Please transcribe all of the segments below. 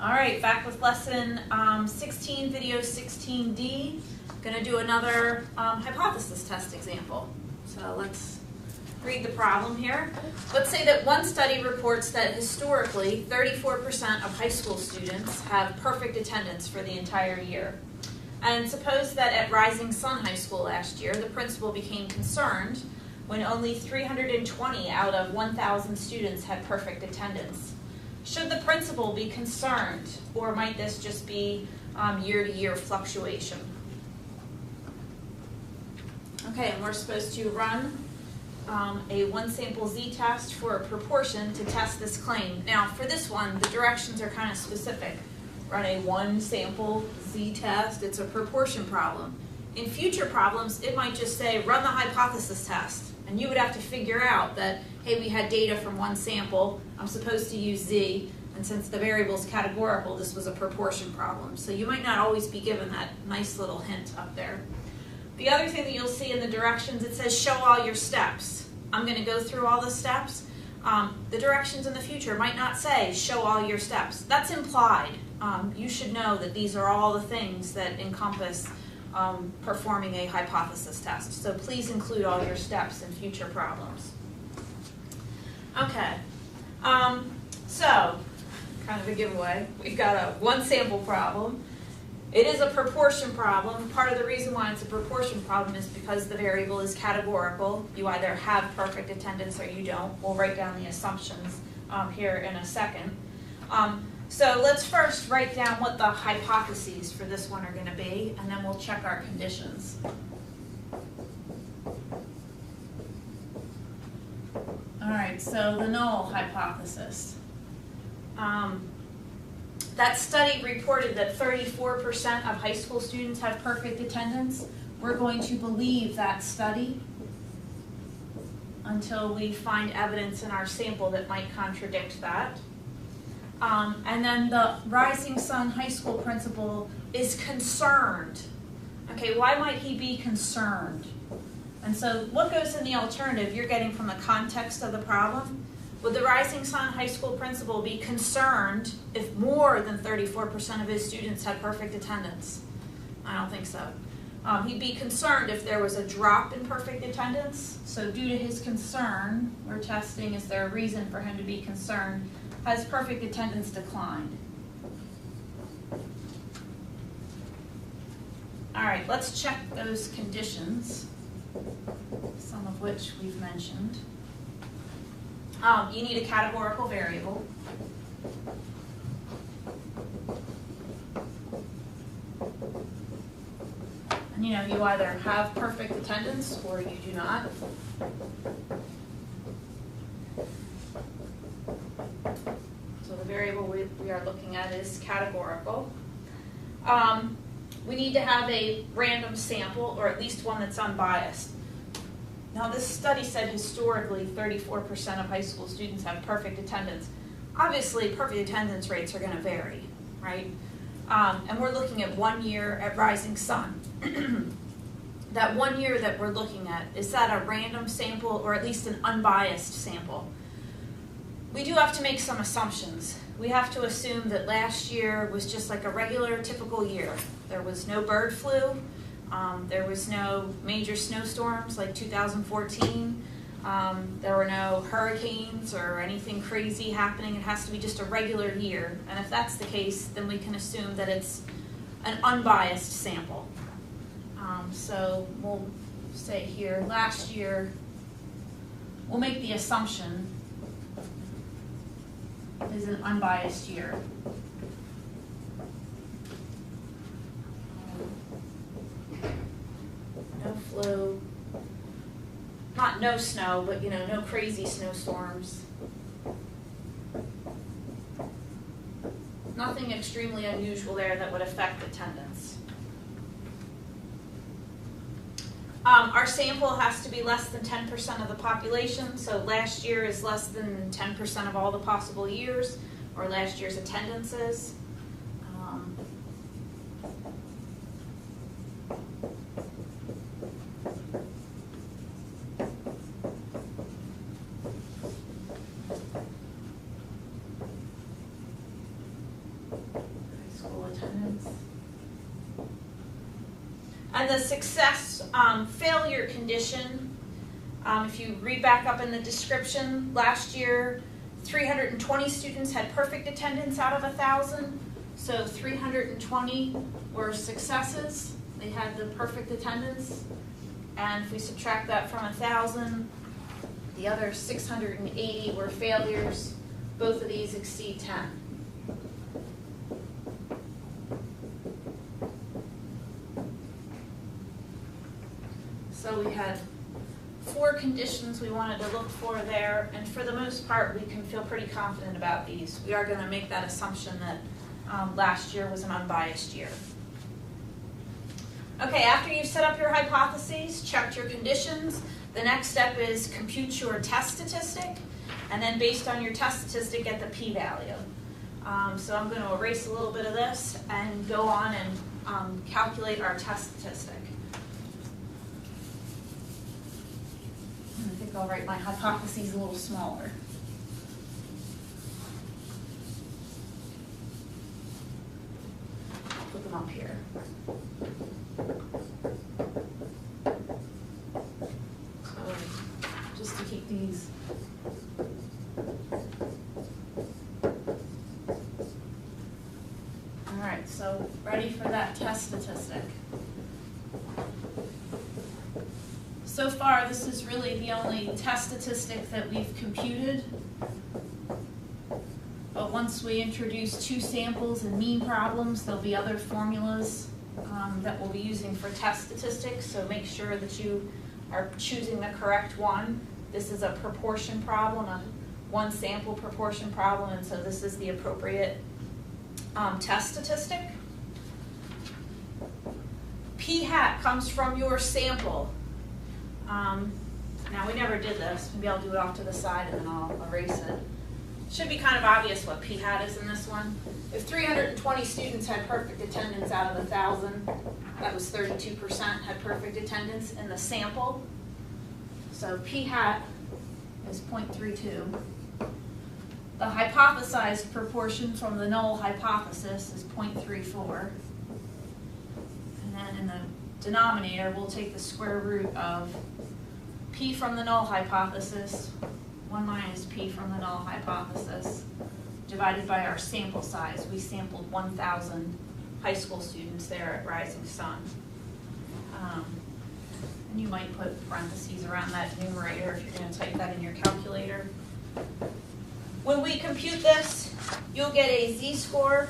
All right, back with lesson 16, video 16D. Going to do another hypothesis test example. So let's read the problem here. Let's say that one study reports that historically 34% of high school students have perfect attendance for the entire year. And suppose that at Rising Sun High School last year, the principal became concerned when only 320 out of 1,000 students had perfect attendance. Should the principal be concerned, or might this just be year-to-year fluctuation? Okay, and we're supposed to run a one-sample z-test for a proportion to test this claim. Now, for this one, the directions are kind of specific. Run a one-sample z-test. It's a proportion problem. In future problems, it might just say, run the hypothesis test. And you would have to figure out that, hey, we had data from one sample. I'm supposed to use z. And since the variable is categorical, this was a proportion problem. So you might not always be given that nice little hint up there. The other thing that you'll see in the directions, it says show all your steps. I'm going to go through all the steps. The directions in the future might not say show all your steps. That's implied. You should know that these are all the things that encompass performing a hypothesis test. So please include all your steps in future problems. Okay, so kind of a giveaway. We've got a one sample problem. It is a proportion problem. Part of the reason why it's a proportion problem is because the variable is categorical. You either have perfect attendance or you don't. We'll write down the assumptions here in a second. So let's first write down what the hypotheses for this one are going to be, and then we'll check our conditions. All right, so the null hypothesis. That study reported that 34% of high school students have perfect attendance. We're going to believe that study until we find evidence in our sample that might contradict that. And then the Rising Sun High School principal is concerned. Okay, why might he be concerned? And so what goes in the alternative you're getting from the context of the problem? Would the Rising Sun High School principal be concerned if more than 34% of his students had perfect attendance? I don't think so. He'd be concerned if there was a drop in perfect attendance. So due to his concern, we're testing, is there a reason for him to be concerned? Has perfect attendance declined? All right, let's check those conditions, some of which we've mentioned. You need a categorical variable. And you either have perfect attendance or you do not. So the variable we are looking at is categorical. We need to have a random sample, or at least one that's unbiased. Now, this study said historically 34% of high school students have perfect attendance. Obviously, perfect attendance rates are going to vary, right? And we're looking at 1 year at Rising Sun. That 1 year that we're looking at, is that a random sample or at least an unbiased sample? We do have to make some assumptions. We have to assume that last year was just like a regular, typical year. There was no bird flu. There was no major snowstorms like 2014. There were no hurricanes or anything crazy happening. It has to be just a regular year. And if that's the case, then we can assume that it's an unbiased sample. So we'll say here, last year, we'll make the assumption is an unbiased year. No flu, not no snow, but no crazy snowstorms. Nothing extremely unusual there that would affect attendance. Our sample has to be less than 10% of the population, so last year is less than 10% of all the possible years, or last year's attendances. attendance. And the success failure condition, if you read back up in the description, last year 320 students had perfect attendance out of 1,000. So 320 were successes. They had the perfect attendance. And if we subtract that from 1,000, the other 680 were failures. Both of these exceed 10. So we had 4 conditions we wanted to look for there, and for the most part, we can feel pretty confident about these. We are going to make that assumption that last year was an unbiased year. Okay, after you've set up your hypotheses, checked your conditions, the next step is compute your test statistic, and then based on your test statistic, get the p-value. So I'm going to erase a little bit of this and go on and calculate our test statistic. I think I'll write my hypotheses a little smaller. Put them up here. Just to keep these. All right, so ready for that test statistic. So far, this is really the only test statistic that we've computed. But once we introduce 2 samples and mean problems, there'll be other formulas that we'll be using for test statistics. So make sure that you are choosing the correct one. This is a proportion problem, a 1 sample proportion problem, and so this is the appropriate test statistic. P hat comes from your sample. Now, we never did this. Maybe I'll do it off to the side and then I'll erase it. Should be kind of obvious what p hat is in this one. If 320 students had perfect attendance out of 1,000, that was 32% had perfect attendance in the sample. So p hat is 0.32. The hypothesized proportion from the null hypothesis is 0.34. And then in the denominator, we'll take the square root of p from the null hypothesis, 1 minus p from the null hypothesis, divided by our sample size. We sampled 1,000 high school students there at Rising Sun. And you might put parentheses around that numerator if you're going to type that in your calculator. When we compute this, you'll get a z-score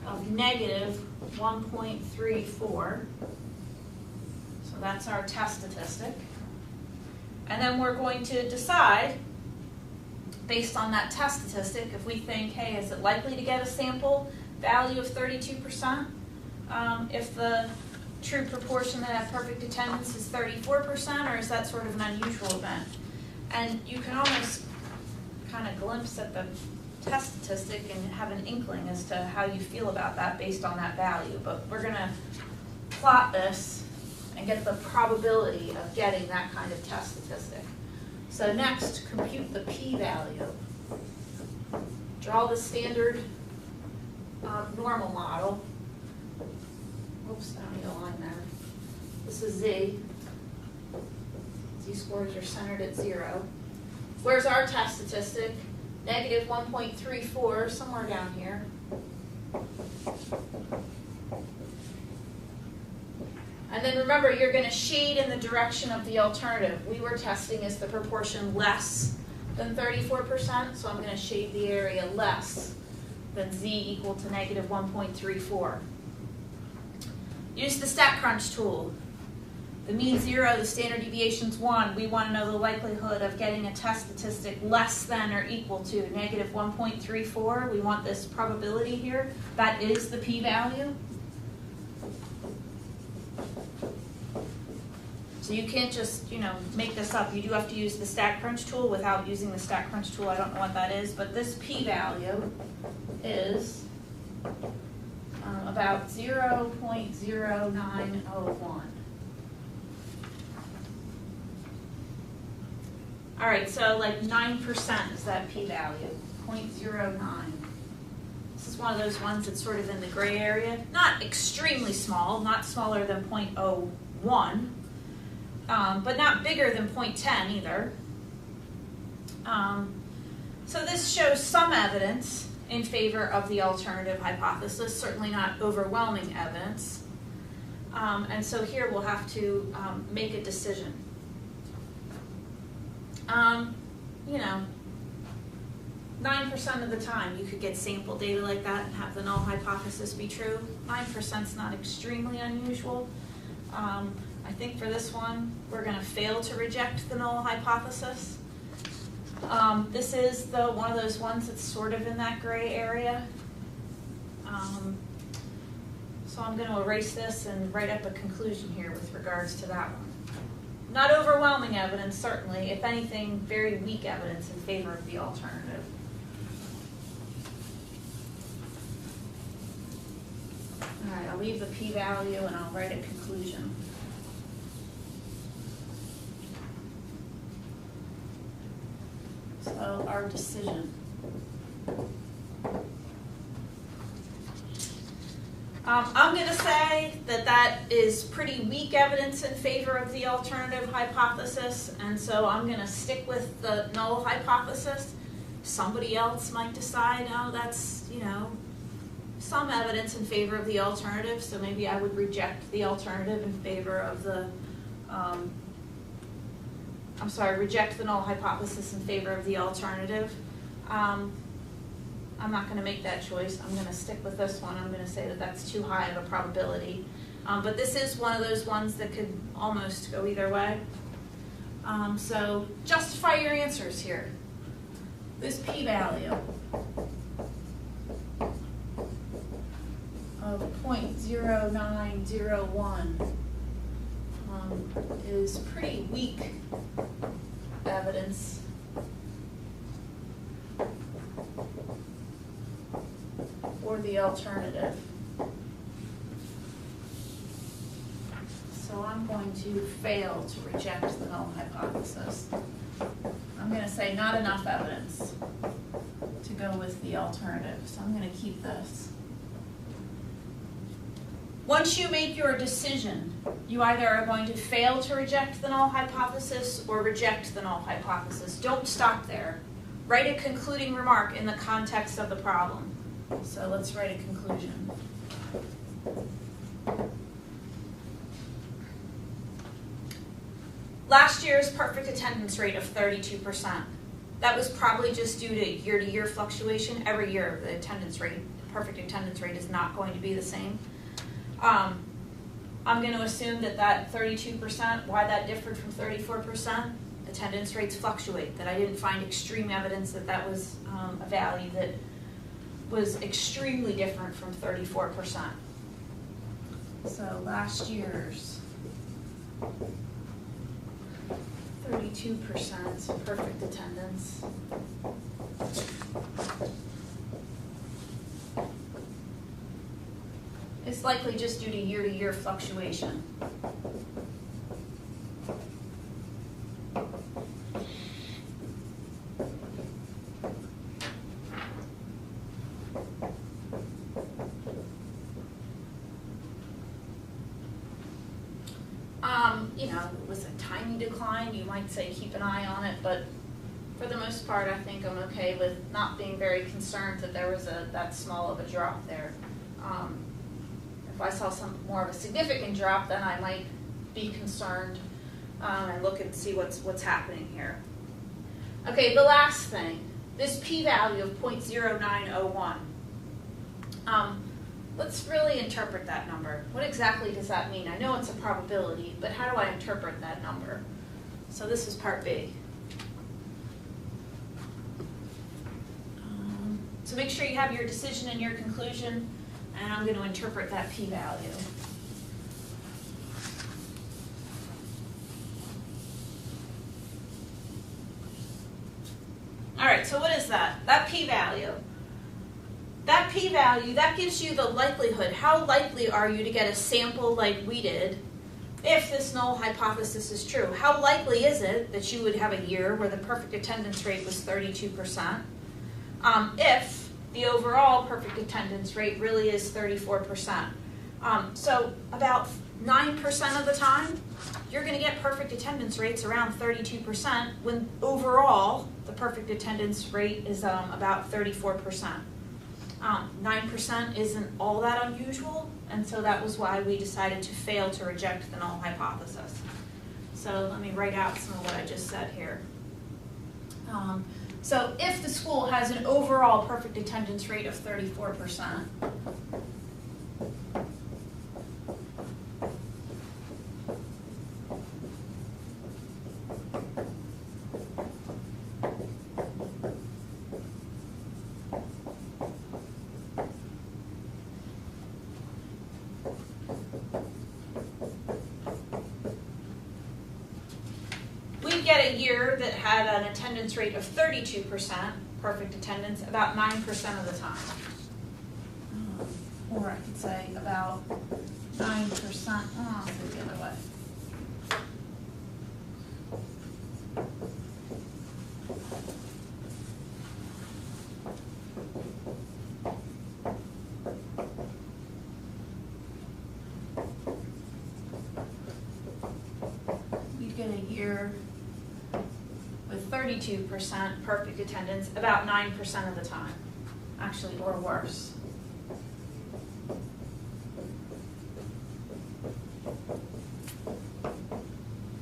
of negative 1.34. So that's our test statistic. And then we're going to decide, based on that test statistic, if we think, hey, is it likely to get a sample value of 32%? If the true proportion that had perfect attendance is 34%, or is that sort of an unusual event? And you can almost kind of glimpse at the test statistic and have an inkling as to how you feel about that based on that value. But we're going to plot this and get the probability of getting that kind of test statistic. So next, compute the p-value. Draw the standard normal model. Oops, I don't need a line there. This is z. Z-scores are centered at 0. Where's our test statistic? Negative 1.34, somewhere down here. And then remember, you're going to shade in the direction of the alternative. We were testing is the proportion less than 34%, so I'm going to shade the area less than z equal to negative 1.34. Use the StatCrunch tool. The mean 0, the standard deviation's 1. We want to know the likelihood of getting a test statistic less than or equal to negative 1.34. We want this probability here. That is the p-value. So you can't just, make this up. You do have to use the StatCrunch tool. Without using the StatCrunch tool, I don't know what that is, but this p-value is about 0.0901. All right, so like 9% is that p-value, 0.09. This is one of those ones that's sort of in the gray area. Not extremely small, not smaller than 0.01, but not bigger than 0.10 either. So this shows some evidence in favor of the alternative hypothesis, certainly not overwhelming evidence. And so here we'll have to make a decision. You know, 9% of the time you could get sample data like that and have the null hypothesis be true. 9% is not extremely unusual. I think for this one, we're going to fail to reject the null hypothesis. This is one of those ones that's sort of in that gray area. So I'm going to erase this and write up a conclusion here with regards to that one. Not overwhelming evidence, certainly. If anything, very weak evidence in favor of the alternative. All right, I'll leave the p-value and I'll write a conclusion. So our decision. I'm going to say that that is pretty weak evidence in favor of the alternative hypothesis, and so I'm going to stick with the null hypothesis. Somebody else might decide, oh, that's, you know, some evidence in favor of the alternative, so maybe I would reject the alternative in favor of the, reject the null hypothesis in favor of the alternative. I'm not going to make that choice. I'm going to stick with this one. I'm going to say that that's too high of a probability. But this is one of those ones that could almost go either way. So justify your answers here. This p-value of 0.0901 is pretty weak evidence for the alternative. So I'm going to fail to reject the null hypothesis. I'm going to say not enough evidence to go with the alternative. So I'm going to keep this. Once you make your decision, you either are going to fail to reject the null hypothesis or reject the null hypothesis. Don't stop there. Write a concluding remark in the context of the problem. So let's write a conclusion. Last year's perfect attendance rate of 32%. That was probably just due to year-to-year fluctuation. Every year, the attendance rate, perfect attendance rate, is not going to be the same. I'm going to assume that that 32%, why that differed from 34%, attendance rates fluctuate, that I didn't find extreme evidence that that was a value that was extremely different from 34%. So last year's 32% perfect attendance. It's likely just due to year-to-year fluctuation. You know, it was a tiny decline. You might say keep an eye on it, but for the most part, I think I'm okay with not being very concerned that there was that small of a drop there. If I saw some more of a significant drop, then I might be concerned and look and see what's happening here. Okay, the last thing, this p-value of 0.0901. Let's really interpret that number. What exactly does that mean? I know it's a probability, but how do I interpret that number? So this is part B. So make sure you have your decision and your conclusion, and I'm going to interpret that p-value. All right, so what is that? That p-value. That p-value, that gives you the likelihood. How likely are you to get a sample like we did if this null hypothesis is true? How likely is it that you would have a year where the perfect attendance rate was 32%? If the overall perfect attendance rate really is 34%. So about 9% of the time, you're going to get perfect attendance rates around 32%, when overall the perfect attendance rate is about 34%. 9% isn't all that unusual, and so that was why we decided to fail to reject the null hypothesis. So let me write out some of what I just said here. So if the school has an overall perfect attendance rate of 34%, get a year that had an attendance rate of 32%, perfect attendance, about 9% of the time. Or I could say about 9%, I'll do it the other way. You get a year with 32% perfect attendance about 9% of the time, actually, or worse.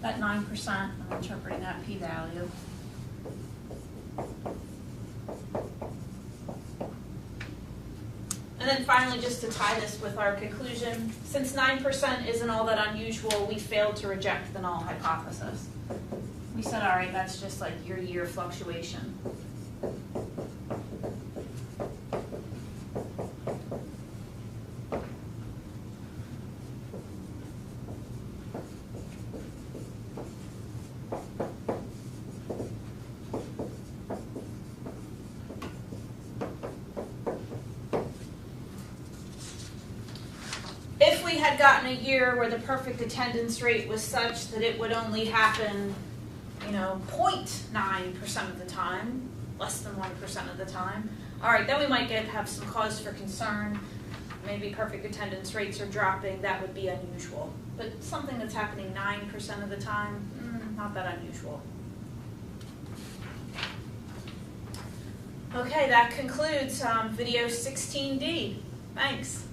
That 9%, I'm interpreting that p-value. And then finally, just to tie this with our conclusion, since 9% isn't all that unusual, we failed to reject the null hypothesis. We said, all right, that's just like your year fluctuation. If we had gotten a year where the perfect attendance rate was such that it would only happen 0.9% of the time, less than 1% of the time, all right, then we might have some cause for concern. Maybe perfect attendance rates are dropping. That would be unusual. But something that's happening 9% of the time, not that unusual. Okay, that concludes video 16D. Thanks.